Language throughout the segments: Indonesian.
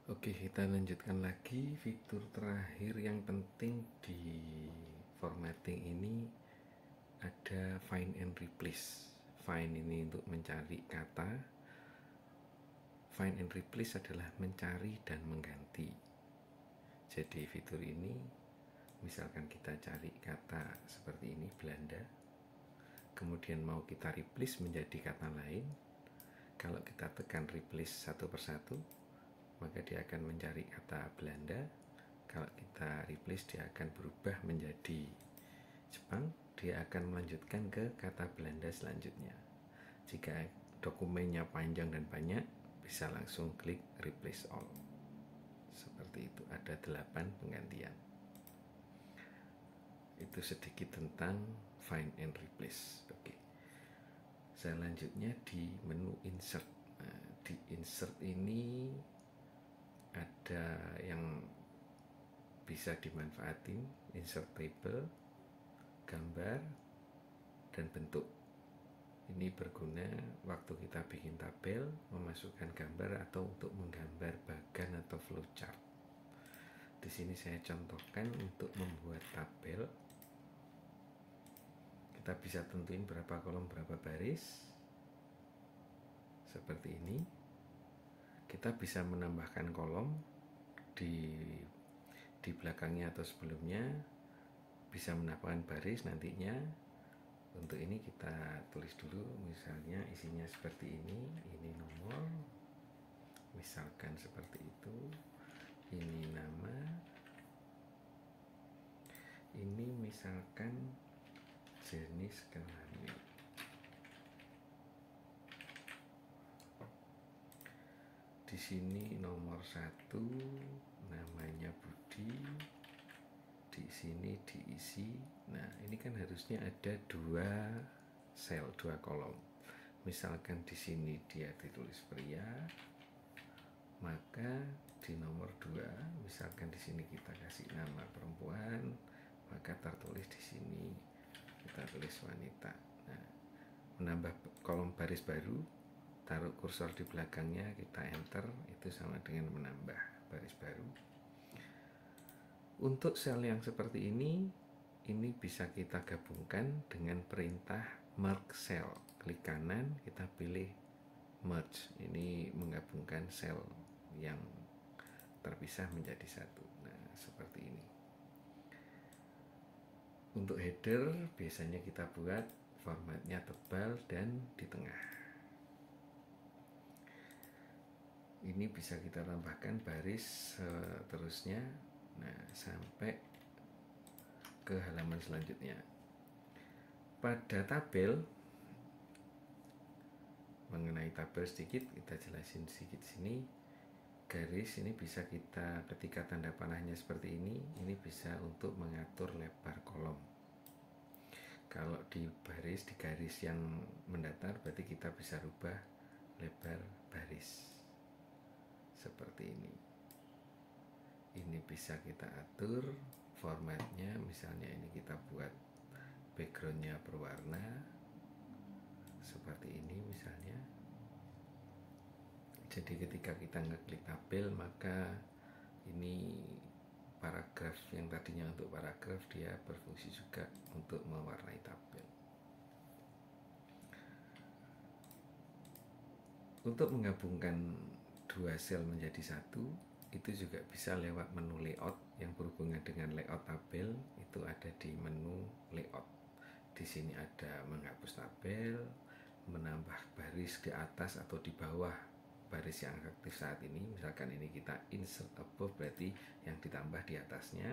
Oke, kita lanjutkan lagi fitur terakhir yang penting di formatting ini ada find and replace. Find ini untuk mencari kata, find and replace adalah mencari dan mengganti. Jadi fitur ini misalkan kita cari kata seperti ini Belanda, kemudian mau kita replace menjadi kata lain. Kalau kita tekan replace satu persatu, maka dia akan mencari kata Belanda. Kalau kita replace, dia akan berubah menjadi Jepang. Dia akan melanjutkan ke kata Belanda selanjutnya. Jika dokumennya panjang dan banyak, bisa langsung klik replace all. Seperti itu, ada 8 penggantian. Itu sedikit tentang find and replace. Oke, selanjutnya di menu insert. Nah, di insert ini ada yang bisa dimanfaatin, insert table, gambar, dan bentuk. Ini berguna waktu kita bikin tabel, memasukkan gambar atau untuk menggambar bagan atau flowchart. Di sini saya contohkan untuk membuat tabel. Kita bisa tentuin berapa kolom, berapa baris. Seperti ini. Kita bisa menambahkan kolom di belakangnya atau sebelumnya, bisa menambahkan baris nantinya. Untuk ini kita tulis dulu, misalnya isinya seperti ini nomor, misalkan seperti itu, ini nama, ini misalkan jenis kelamin. Di sini nomor 1 namanya Budi, di sini diisi. Nah, ini kan harusnya ada 2 sel, 2 kolom. Misalkan di sini dia ditulis pria, maka di nomor 2, misalkan di sini kita kasih nama perempuan, maka tertulis di sini kita tulis wanita. Nah, menambah kolom baris baru, taruh kursor di belakangnya, kita enter, itu sama dengan menambah baris baru. Untuk sel yang seperti ini bisa kita gabungkan dengan perintah merge cell. Klik kanan, kita pilih merge. Ini menggabungkan sel yang terpisah menjadi satu. Nah, seperti ini. Untuk header biasanya kita buat formatnya tebal dan di tengah. Ini bisa kita tambahkan baris seterusnya, nah sampai ke halaman selanjutnya. Pada tabel, mengenai tabel sedikit kita jelasin sedikit sini. Garis ini bisa kita, ketika tanda panahnya seperti ini bisa untuk mengatur lebar kolom. Kalau di baris, di garis yang mendatar, berarti kita bisa rubah lebar baris seperti ini. Ini bisa kita atur formatnya, misalnya ini kita buat backgroundnya berwarna seperti ini misalnya. Jadi ketika kita ngeklik tabel, maka ini paragraf yang tadinya untuk paragraf, dia berfungsi juga untuk mewarnai tabel. Untuk menggabungkan 2 sel menjadi satu, itu juga bisa lewat menu layout yang berhubungan dengan layout tabel. Itu ada di menu layout. Di sini ada menghapus tabel, menambah baris di atas atau di bawah baris yang aktif saat ini. Misalkan ini kita insert above, berarti yang ditambah di atasnya.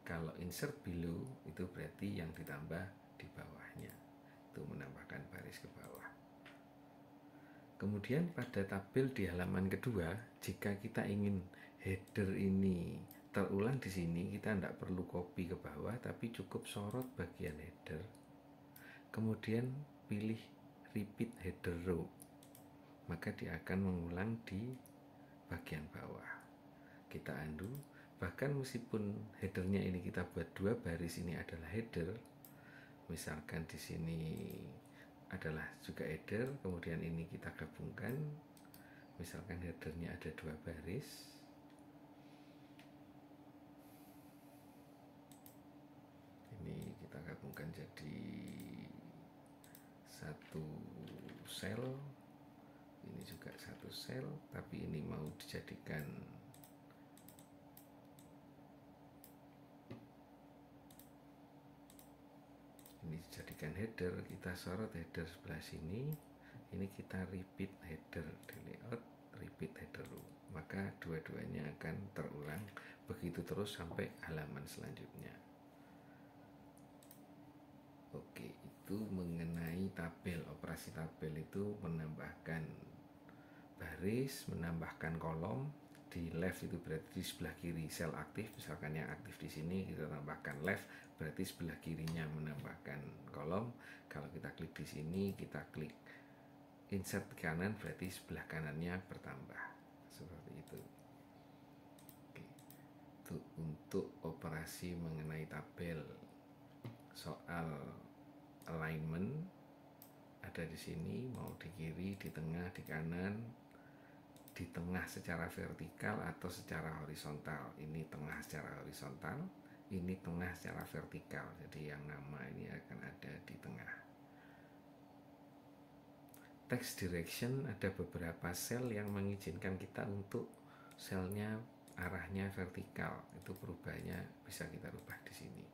Kalau insert below, itu berarti yang ditambah di bawahnya. Itu menambahkan baris ke bawah. Kemudian pada tabel di halaman kedua, jika kita ingin header ini terulang di sini, kita tidak perlu copy ke bawah, tapi cukup sorot bagian header. Kemudian pilih repeat header row, maka dia akan mengulang di bagian bawah. Kita undo. Bahkan meskipun headernya ini kita buat 2 baris, ini adalah header. Misalkan di sini adalah juga header, kemudian ini kita gabungkan, misalkan headernya ada 2 baris, gabungkan jadi satu sel, ini juga satu sel, tapi ini mau dijadikan header. Kita sorot header sebelah sini, ini kita repeat header di layout, repeat header row, maka dua-duanya akan terulang begitu terus sampai halaman selanjutnya. Oke, itu mengenai tabel. Operasi tabel itu menambahkan baris, menambahkan kolom. Di left itu berarti di sebelah kiri sel aktif, misalkan yang aktif di sini kita tambahkan left, berarti sebelah kirinya menambahkan kolom. Kalau kita klik di sini, kita klik insert kanan, berarti sebelah kanannya bertambah, seperti itu. Oke, itu untuk operasi mengenai tabel. Soal alignment ada di sini, mau di kiri, di tengah, di kanan, di tengah secara vertikal atau secara horizontal. Ini tengah secara horizontal, ini tengah secara vertikal. Jadi yang nama ini akan ada di tengah. Text direction, ada beberapa sel yang mengizinkan kita untuk selnya arahnya vertikal. Itu perubahannya bisa kita rubah di sini.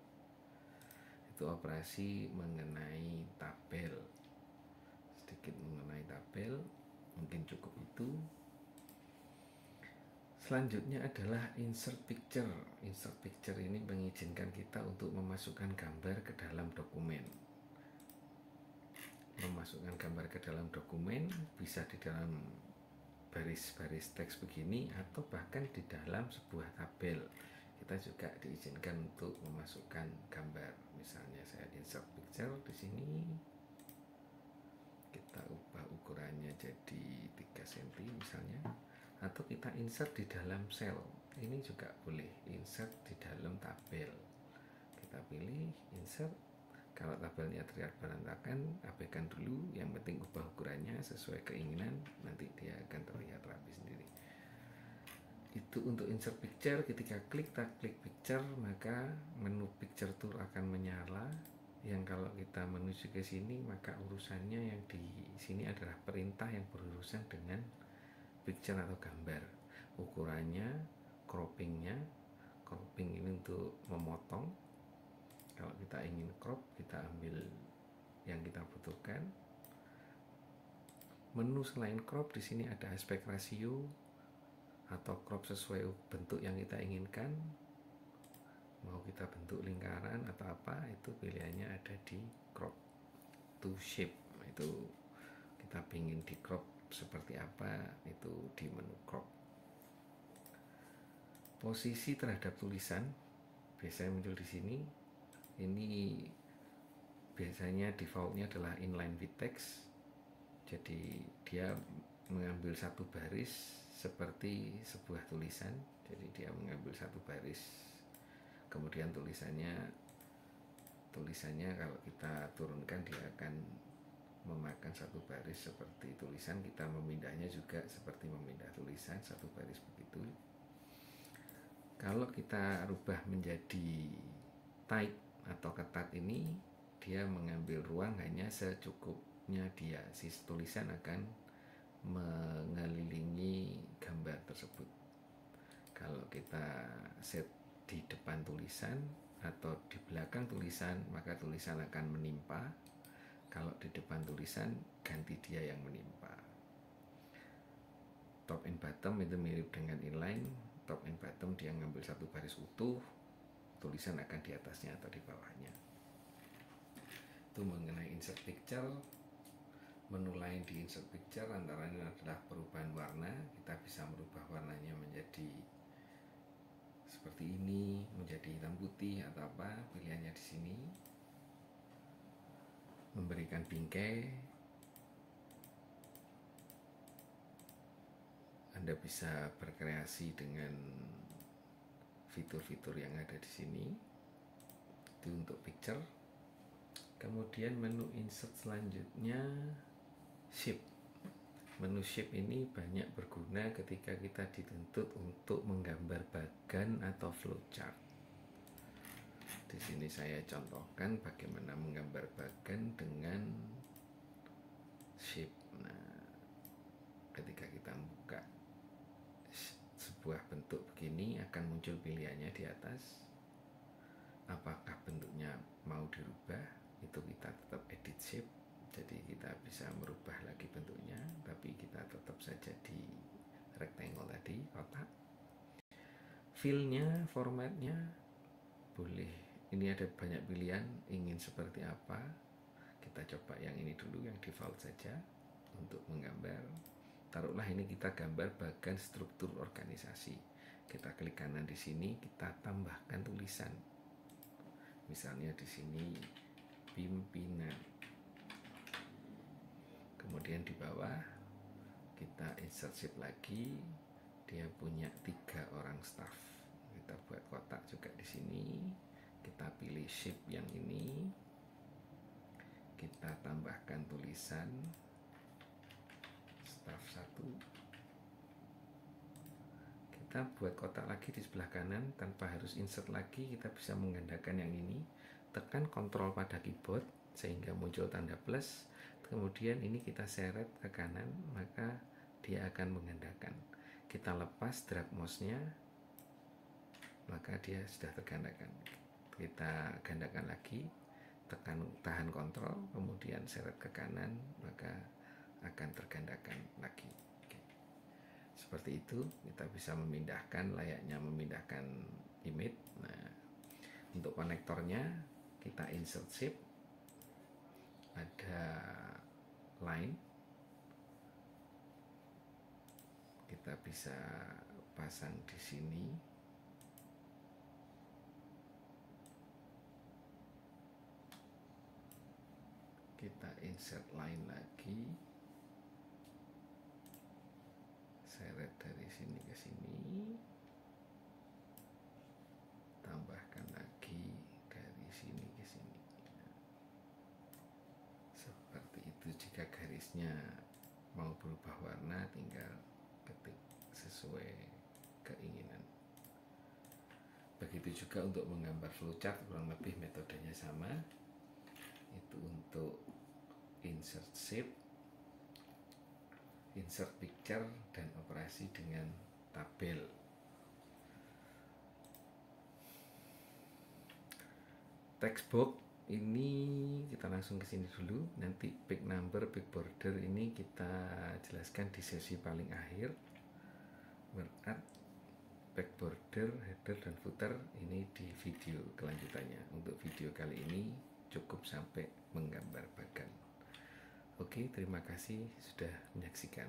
Itu operasi mengenai tabel. Sedikit mengenai tabel, mungkin cukup itu. Selanjutnya adalah insert picture. Insert picture ini mengizinkan kita untuk memasukkan gambar ke dalam dokumen. Memasukkan gambar ke dalam dokumen bisa di dalam baris-baris teks begini atau bahkan di dalam sebuah tabel. Kita juga diizinkan untuk memasukkan gambar. Misalnya saya insert picture di sini. Kita ubah ukurannya jadi 3 cm misalnya. Atau kita insert di dalam sel, ini juga boleh. Insert di dalam tabel, kita pilih insert. Kalau tabelnya terlihat berantakan, abaikan dulu, yang penting ubah ukurannya sesuai keinginan, nanti dia akan terlihat rapi sendiri. Itu untuk insert picture. Ketika kita klik picture, maka menu picture tool akan menyala. Yang kalau kita menuju ke sini, maka urusannya yang di sini adalah perintah yang berurusan dengan picture atau gambar. Ukurannya, croppingnya. Cropping ini untuk memotong. Kalau kita ingin crop, kita ambil yang kita butuhkan. Menu selain crop, di sini ada aspect ratio atau crop sesuai bentuk yang kita inginkan. Mau kita bentuk lingkaran atau apa, itu pilihannya ada di crop. To shape, itu kita ingin di crop seperti apa, itu di menu crop. Posisi terhadap tulisan biasanya muncul di sini. Ini biasanya defaultnya adalah inline with text. Jadi dia mengambil satu baris seperti sebuah tulisan. Jadi dia mengambil satu baris, kemudian tulisannya kalau kita turunkan dia akan memakan satu baris seperti tulisan. Kita memindahnya juga seperti memindah tulisan, satu baris begitu. Kalau kita rubah menjadi tight atau ketat, ini dia mengambil ruang hanya secukupnya dia. Si tulisan akan mengelilingi gambar tersebut. Kalau kita set di depan tulisan atau di belakang tulisan, maka tulisan akan menimpa. Kalau di depan tulisan, ganti dia yang menimpa. Top and bottom itu mirip dengan inline. Top and bottom dia ngambil satu baris utuh, tulisan akan di atasnya atau di bawahnya. Itu mengenai insert picture. Menu lain di insert picture antaranya adalah perubahan warna. Kita bisa merubah warnanya menjadi seperti ini, menjadi hitam putih atau apa, pilihannya di sini. Memberikan bingkai, Anda bisa berkreasi dengan fitur-fitur yang ada di sini. Itu untuk picture. Kemudian menu insert selanjutnya shape. Menu shape ini banyak berguna ketika kita dituntut untuk menggambar bagan atau flowchart. Di Di sini saya contohkan bagaimana menggambar bagan dengan shape. Nah, ketika kita buka sebuah bentuk begini akan muncul pilihannya di atas. Apakah bentuknya mau dirubah? Itu kita tetap edit shape. Jadi kita bisa merubah lagi bentuknya, tapi kita tetap saja di rectangle tadi, kotak. Fillnya, formatnya boleh. Ini ada banyak pilihan, ingin seperti apa. Kita coba yang ini dulu, yang default saja untuk menggambar. Taruhlah ini kita gambar bagian struktur organisasi. Kita klik kanan di sini, kita tambahkan tulisan. Misalnya di sini pimpinan. Kemudian di bawah kita insert shape lagi. Dia punya 3 orang staff. Kita buat kotak juga di sini. Kita pilih shape yang ini. Kita tambahkan tulisan staff 1. Kita buat kotak lagi di sebelah kanan tanpa harus insert lagi. Kita bisa menggandakan yang ini. Tekan Ctrl pada keyboard sehingga muncul tanda plus. Kemudian ini kita seret ke kanan, maka dia akan menggandakan. Kita lepas drag mouse-nya, maka dia sudah tergandakan. Kita gandakan lagi, tahan Ctrl, kemudian seret ke kanan, maka akan tergandakan lagi. Oke. Seperti itu kita bisa memindahkan, layaknya memindahkan image. Nah, untuk konektornya kita insert shape, ada line, kita bisa pasang di sini. Kita insert line lagi, seret dari sini ke sini, tambahkan lagi dari sini ke sini. Seperti itu. Jika garisnya mau berubah warna, tinggal ketik sesuai keinginan. Begitu juga untuk menggambar flowchart, kurang lebih metodenya sama. Itu untuk insert shape, insert picture, dan operasi dengan tabel. Text box ini kita langsung ke sini dulu. Nanti back number, back border ini kita jelaskan di sesi paling akhir. Word art, back border, header, dan footer ini di video kelanjutannya. Untuk video kali ini cukup sampai menggambar bagan. Oke, terima kasih sudah menyaksikan.